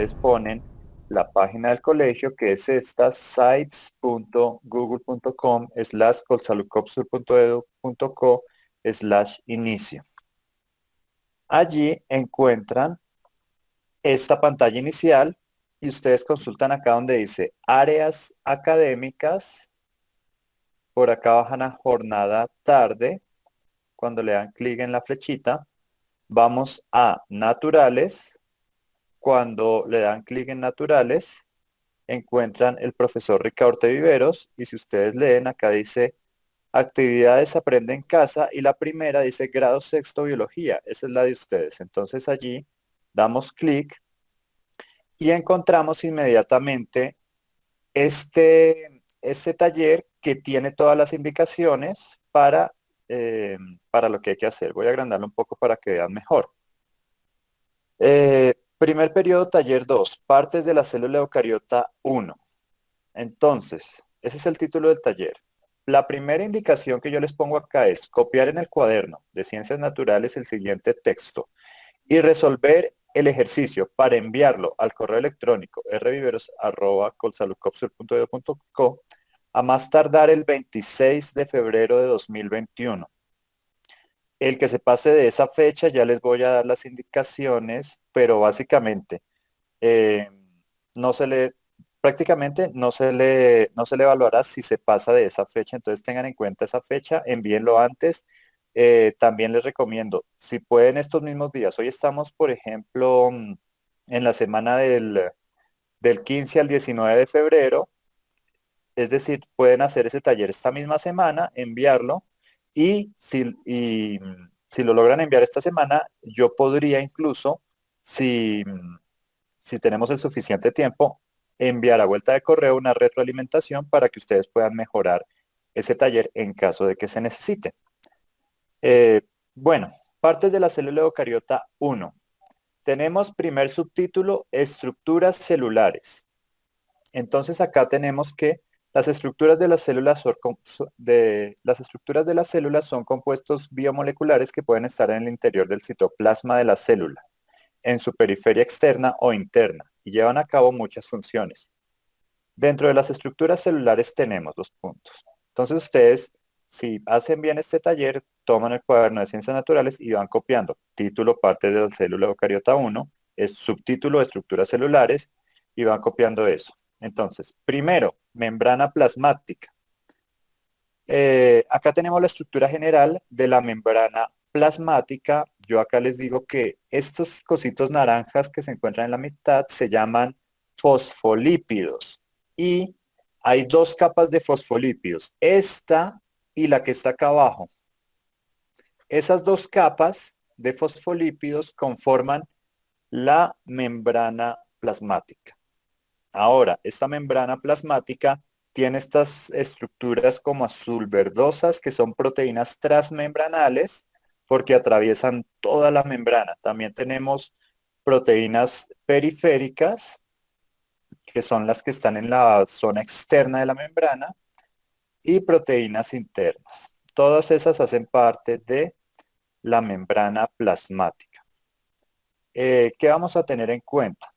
ustedes ponen la página del colegio, que es esta, sites.google.com/colsaludcopsur.edu.co/inicio. Allí encuentran esta pantalla inicial y ustedes consultan acá donde dice áreas académicas. Por acá bajan a jornada tarde. Cuando le dan clic en la flechita, vamos a naturales. Cuando le dan clic en naturales, encuentran el profesor Ricardo Viveros y si ustedes leen, acá dice actividades aprende en casa y la primera dice grado sexto biología. Esa es la de ustedes. Entonces allí damos clic y encontramos inmediatamente este taller que tiene todas las indicaciones para lo que hay que hacer. Voy a agrandarlo un poco para que vean mejor. Primer periodo, taller 2, partes de la célula eucariota 1. Entonces, ese es el título del taller. La primera indicación que yo les pongo acá es copiar en el cuaderno de Ciencias Naturales el siguiente texto y resolver el ejercicio para enviarlo al correo electrónico rviveros@colsaludcopsur.edu.co a más tardar el 26 de febrero de 2021. El que se pase de esa fecha ya les voy a dar las indicaciones, pero básicamente eh, no se le, prácticamente no se le evaluará si se pasa de esa fecha, entonces tengan en cuenta esa fecha, envíenlo antes. También les recomiendo, si pueden estos mismos días, hoy estamos, por ejemplo, en la semana del 15 al 19 de febrero, es decir, pueden hacer ese taller esta misma semana, enviarlo y si lo logran enviar esta semana, yo podría incluso, si tenemos el suficiente tiempo, enviar a vuelta de correo una retroalimentación para que ustedes puedan mejorar ese taller en caso de que se necesite. Bueno, partes de la célula eucariota 1. Tenemos primer subtítulo, estructuras celulares. Entonces acá tenemos que las estructuras de las células son compuestos biomoleculares que pueden estar en el interior del citoplasma de la célula, en su periferia externa o interna, y llevan a cabo muchas funciones. Dentro de las estructuras celulares tenemos dos puntos. Entonces ustedes, si hacen bien este taller, toman el cuaderno de Ciencias Naturales y van copiando título, parte de la célula eucariota 1, es subtítulo, estructuras celulares, y van copiando eso. Entonces, primero, membrana plasmática. Acá tenemos la estructura general de la membrana plasmática. Yo acá les digo que estos cositos naranjas que se encuentran en la mitad se llaman fosfolípidos. Y hay dos capas de fosfolípidos, esta y la que está acá abajo. Esas dos capas de fosfolípidos conforman la membrana plasmática. Ahora, esta membrana plasmática tiene estas estructuras como azul verdosas, que son proteínas transmembranales, porque atraviesan toda la membrana. También tenemos proteínas periféricas, que son las que están en la zona externa de la membrana, y proteínas internas. Todas esas hacen parte de la membrana plasmática. ¿Qué vamos a tener en cuenta?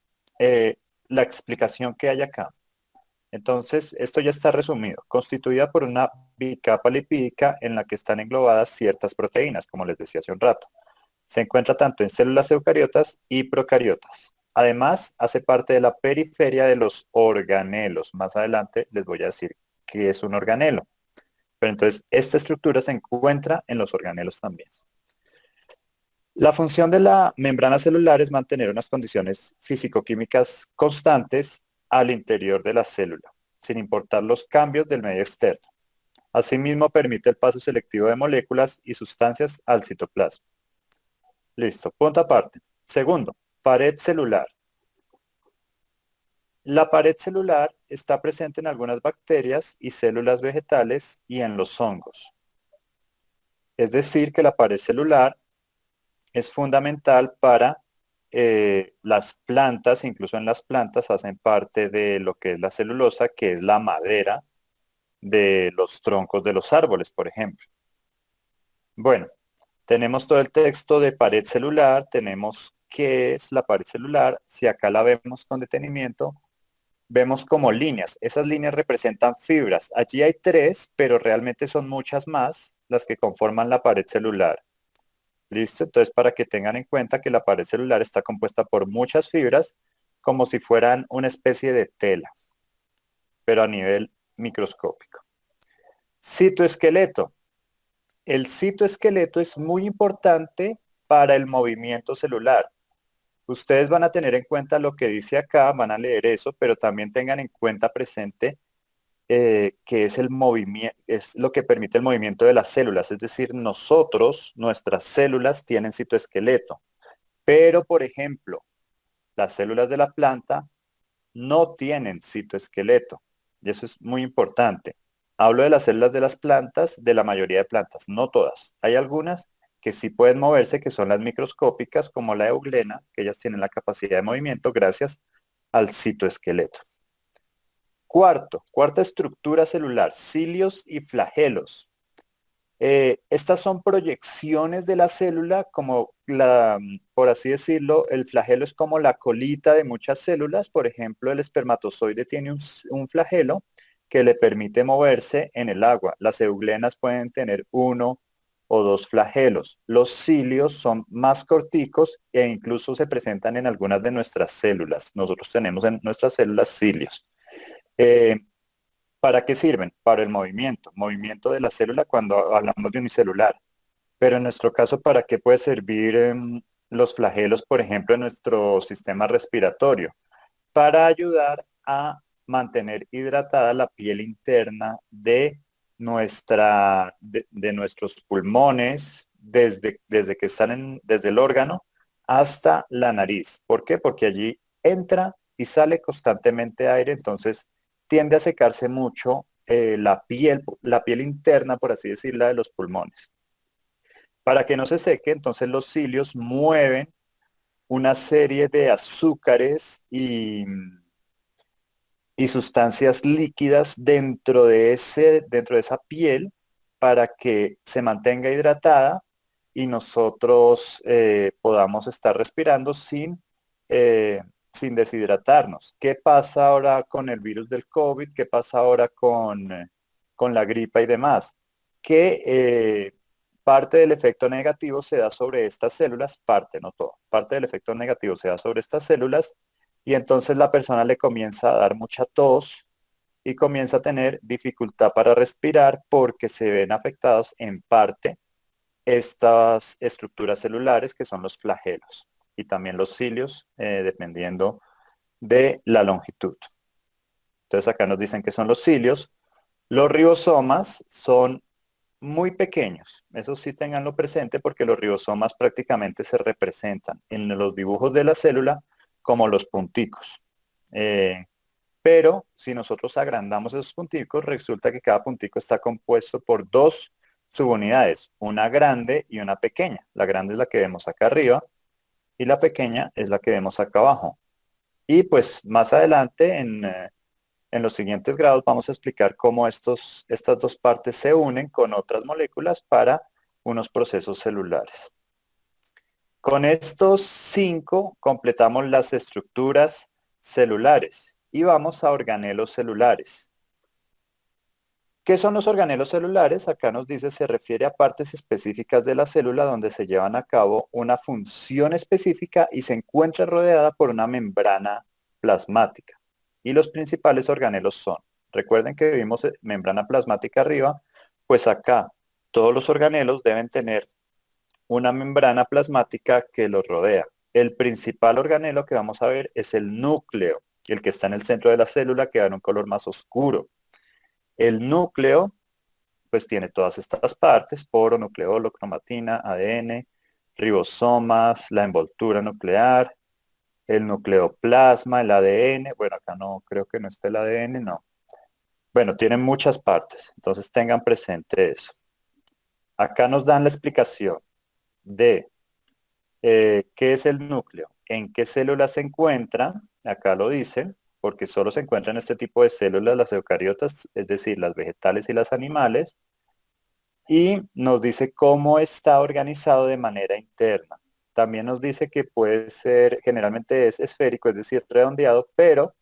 La explicación que hay acá. Entonces, esto ya está resumido, constituida por una bicapa lipídica en la que están englobadas ciertas proteínas, como les decía hace un rato. Se encuentra tanto en células eucariotas y procariotas. Además, hace parte de la periferia de los organelos. Más adelante les voy a decir qué es un organelo. Pero entonces, esta estructura se encuentra en los organelos también. La función de la membrana celular es mantener unas condiciones físico-químicas constantes al interior de la célula, sin importar los cambios del medio externo. Asimismo, permite el paso selectivo de moléculas y sustancias al citoplasma. Listo, punto aparte. Segundo, pared celular. La pared celular está presente en algunas bacterias y células vegetales y en los hongos. Es decir, que la pared celular es fundamental para las plantas, incluso en las plantas hacen parte de lo que es la celulosa, que es la madera de los troncos de los árboles, por ejemplo. Bueno, tenemos todo el texto de pared celular, tenemos qué es la pared celular. Si acá la vemos con detenimiento, vemos como líneas. Esas líneas representan fibras. Allí hay tres, pero realmente son muchas más las que conforman la pared celular. ¿Listo? Entonces, para que tengan en cuenta que la pared celular está compuesta por muchas fibras, como si fueran una especie de tela, pero a nivel microscópico. Citoesqueleto. El citoesqueleto es muy importante para el movimiento celular. Ustedes van a tener en cuenta lo que dice acá, van a leer eso, pero también tengan en cuenta presente que es el movimiento, es lo que permite el movimiento de las células. Es decir, nuestras células tienen citoesqueleto, pero por ejemplo, las células de la planta no tienen citoesqueleto. Y eso es muy importante. Hablo de las células de las plantas, de la mayoría de plantas, no todas. Hay algunas que sí pueden moverse, que son las microscópicas, como la euglena, que ellas tienen la capacidad de movimiento gracias al citoesqueleto. Cuarta estructura celular, cilios y flagelos. Estas son proyecciones de la célula, por así decirlo, el flagelo es como la colita de muchas células. Por ejemplo, el espermatozoide tiene un flagelo que le permite moverse en el agua. Las euglenas pueden tener uno o dos flagelos. Los cilios son más corticos e incluso se presentan en algunas de nuestras células. Nosotros tenemos en nuestras células cilios. Eh, ¿Para qué sirven? Para el movimiento de la célula cuando hablamos de unicelular. Pero en nuestro caso, ¿para qué puede servir los flagelos, por ejemplo, en nuestro sistema respiratorio? Para ayudar a mantener hidratada la piel interna de nuestros pulmones, desde que están desde el órgano hasta la nariz. ¿Por qué? Porque allí entra y sale constantemente aire, entonces tiende a secarse mucho la piel interna, por así decirla, de los pulmones. Para que no se seque, entonces los cilios mueven una serie de azúcares y sustancias líquidas dentro de esa piel para que se mantenga hidratada y nosotros podamos estar respirando sin deshidratarnos. ¿Qué pasa ahora con el virus del COVID? ¿Qué pasa ahora con la gripa y demás? Que parte del efecto negativo se da sobre estas células, parte, no todo, parte del efecto negativo se da sobre estas células y entonces la persona le comienza a dar mucha tos y comienza a tener dificultad para respirar porque se ven afectados en parte estas estructuras celulares que son los flagelos y también los cilios, dependiendo de la longitud. Entonces acá nos dicen que son los cilios. Los ribosomas son muy pequeños, eso sí tenganlo presente porque los ribosomas prácticamente se representan en los dibujos de la célula como los punticos. Eh, pero si nosotros agrandamos esos punticos, resulta que cada puntico está compuesto por dos subunidades, una grande y una pequeña. La grande es la que vemos acá arriba y la pequeña es la que vemos acá abajo. Y pues más adelante en los siguientes grados vamos a explicar cómo estas dos partes se unen con otras moléculas para unos procesos celulares. Con estos 5 completamos las estructuras celulares y vamos a organelos celulares. ¿Qué son los organelos celulares? Acá nos dice, se refiere a partes específicas de la célula donde se llevan a cabo una función específica y se encuentra rodeada por una membrana plasmática. Y los principales organelos son, recuerden que vimos membrana plasmática arriba, pues acá todos los organelos deben tener una membrana plasmática que los rodea. El principal organelo que vamos a ver es el núcleo, el que está en el centro de la célula, que da un color más oscuro. El núcleo, pues tiene todas estas partes, poro, nucleolo, cromatina, ADN, ribosomas, la envoltura nuclear, el nucleoplasma, el ADN, bueno, acá no, creo que no está el ADN, no. Bueno, tienen muchas partes, entonces tengan presente eso. Acá nos dan la explicación de qué es el núcleo, en qué células se encuentra, acá lo dice, porque solo se encuentran este tipo de células, las eucariotas, es decir, las vegetales y las animales, y nos dice cómo está organizado de manera interna. También nos dice que puede ser, generalmente es esférico, es decir, redondeado, pero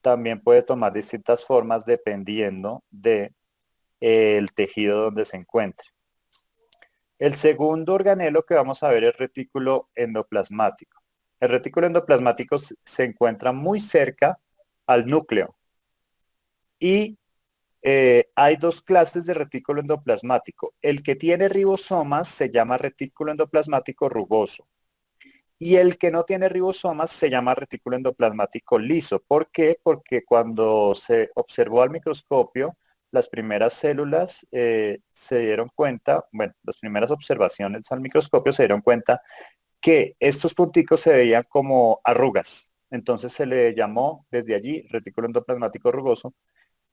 también puede tomar distintas formas dependiendo de, el tejido donde se encuentre. El segundo organelo que vamos a ver es el retículo endoplasmático. El retículo endoplasmático se encuentra muy cerca al núcleo y hay dos clases de retículo endoplasmático. El que tiene ribosomas se llama retículo endoplasmático rugoso y el que no tiene ribosomas se llama retículo endoplasmático liso. ¿Por qué? Porque cuando se observó al microscopio, las primeras células se dieron cuenta, bueno, las primeras observaciones al microscopio se dieron cuenta que estos punticos se veían como arrugas. Entonces se le llamó desde allí retículo endoplasmático rugoso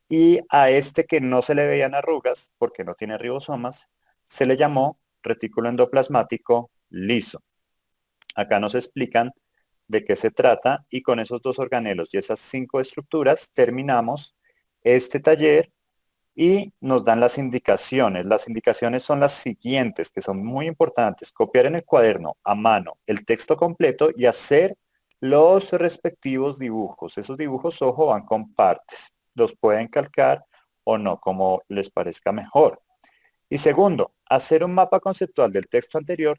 y a este que no se le veían arrugas, porque no tiene ribosomas, se le llamó retículo endoplasmático liso. Acá nos explican de qué se trata y con esos dos organelos y esas 5 estructuras terminamos este taller y nos dan las indicaciones. Las indicaciones son las siguientes, que son muy importantes. Copiar en el cuaderno a mano el texto completo y hacer los respectivos dibujos. Esos dibujos, ojo, van con partes. Los pueden calcar o no, como les parezca mejor. Y segundo, hacer un mapa conceptual del texto anterior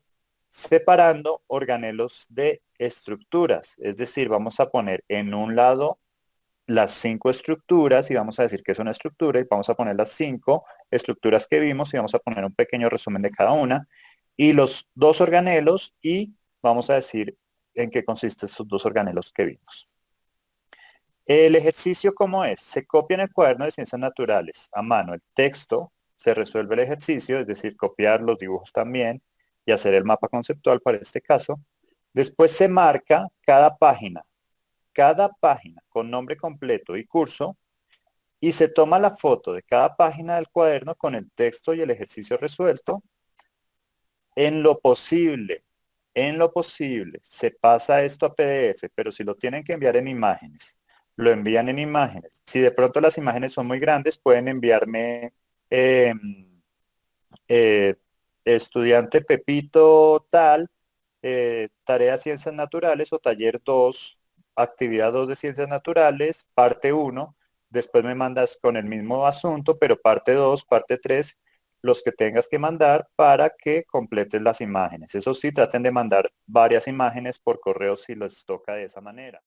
separando organelos de estructuras. Es decir, vamos a poner en un lado las 5 estructuras y vamos a decir que es una estructura y vamos a poner las 5 estructuras que vimos y vamos a poner un pequeño resumen de cada una y los dos organelos y vamos a decir en qué consisten esos dos organelos que vimos. El ejercicio, ¿cómo es? Se copia en el cuaderno de ciencias naturales a mano el texto, se resuelve el ejercicio, es decir, copiar los dibujos también y hacer el mapa conceptual para este caso. Después se marca cada página con nombre completo y curso y se toma la foto de cada página del cuaderno con el texto y el ejercicio resuelto. En lo posible, se pasa esto a PDF, pero si lo tienen que enviar en imágenes, lo envían en imágenes. Si de pronto las imágenes son muy grandes, pueden enviarme eh, eh, estudiante Pepito tal, tarea Ciencias Naturales o taller 2 actividad 2 de Ciencias Naturales, parte uno. Después me mandas con el mismo asunto, pero parte 2 parte 3 los que tengas que mandar para que completes las imágenes. Eso sí, traten de mandar varias imágenes por correo si les toca de esa manera.